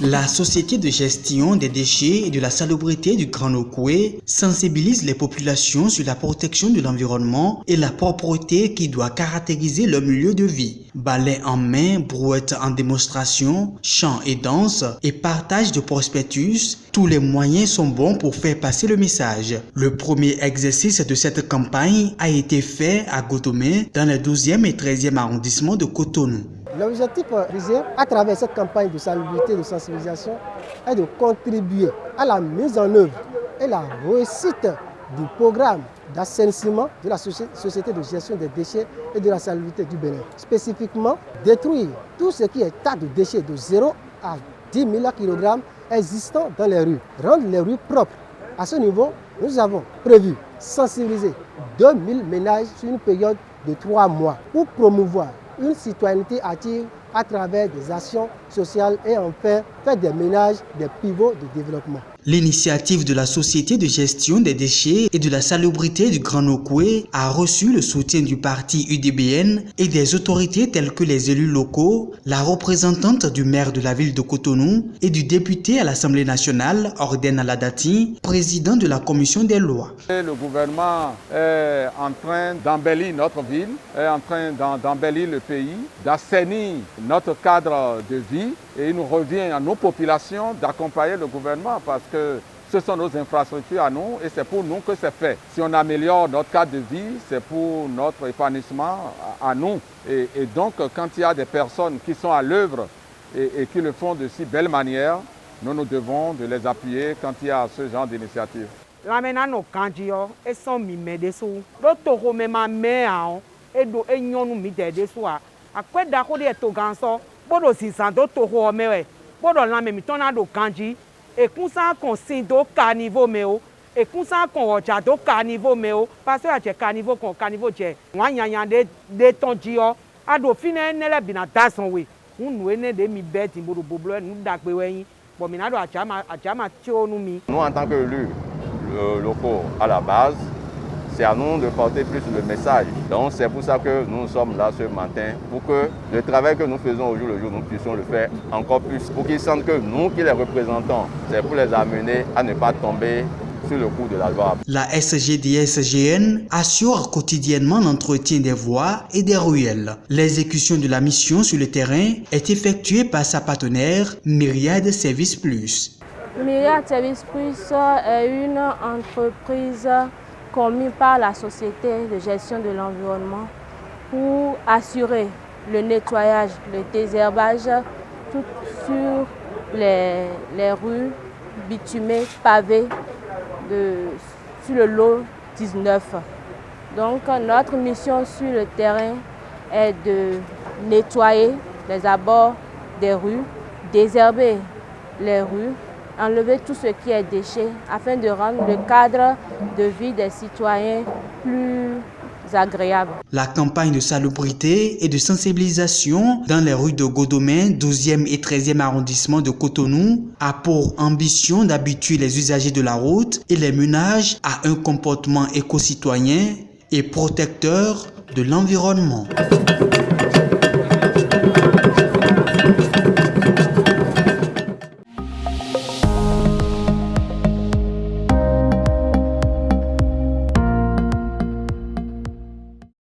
La société de gestion des déchets et de la salubrité du Grand Nokoué sensibilise les populations sur la protection de l'environnement et la propreté qui doit caractériser leur milieu de vie. Balai en main, brouette en démonstration, chants et danse et partage de prospectus, tous les moyens sont bons pour faire passer le message. Le premier exercice de cette campagne a été fait à Godomé dans les 12e et 13e arrondissements de Cotonou. L'objectif visé à travers cette campagne de salubrité et de sensibilisation est de contribuer à la mise en œuvre et la réussite du programme d'assainissement de la société de gestion des déchets et de la salubrité du Bénin. Spécifiquement, détruire tout ce qui est tas de déchets de 0 à 10 000 kg existants dans les rues, rendre les rues propres. À ce niveau, nous avons prévu sensibiliser 2000 ménages sur une période de 3 mois pour promouvoir une citoyenneté active à travers des actions sociales et enfin faire des ménages des pivots de développement. L'initiative de la Société de gestion des déchets et de la salubrité du Grand Nokoué a reçu le soutien du parti UDBN et des autorités telles que les élus locaux, la représentante du maire de la ville de Cotonou et du député à l'Assemblée nationale, Orden Aladati, président de la commission des lois. Le gouvernement est en train d'embellir notre ville, est en train d'embellir le pays, d'assainir notre cadre de vie et il nous revient à nos populations d'accompagner le gouvernement parce que ce sont nos infrastructures à nous et c'est pour nous que c'est fait. Si on améliore notre cadre de vie, c'est pour notre épanouissement à nous. Et donc, quand il y a des personnes qui sont à l'œuvre et qui le font de si belle manière, nous devons de les appuyer quand il y a ce genre d'initiative. Et qu'on s'en consigne do carnival meo et qu'on s'en conrocha do carnival meo parce que c'est carnival c'est moi yanya de tonjio a do fine ne le bina dason we nous ne de mi bête bodo boblo nous dakbe wen bon mina do achama tio nous mi. Nous en tant que élus locaux à la base, c'est à nous de porter plus le message. Donc c'est pour ça que nous sommes là ce matin, pour que le travail que nous faisons au jour le jour, nous puissions le faire encore plus, pour qu'ils sentent que nous qui les représentons, c'est pour les amener à ne pas tomber sur le coup de la loi. La SGDSGN assure quotidiennement l'entretien des voies et des ruelles. L'exécution de la mission sur le terrain est effectuée par sa partenaire Myriad Service Plus. Myriad Service Plus est une entreprise commis par la Société de gestion de l'environnement pour assurer le nettoyage, le désherbage tout sur les rues bitumées, pavées sur le lot 19. Donc notre mission sur le terrain est de nettoyer les abords des rues, désherber les rues, enlever tout ce qui est déchets afin de rendre le cadre de vie des citoyens plus agréable. La campagne de salubrité et de sensibilisation dans les rues de Godomé, 12e et 13e arrondissement de Cotonou a pour ambition d'habituer les usagers de la route et les ménages à un comportement éco-citoyen et protecteur de l'environnement.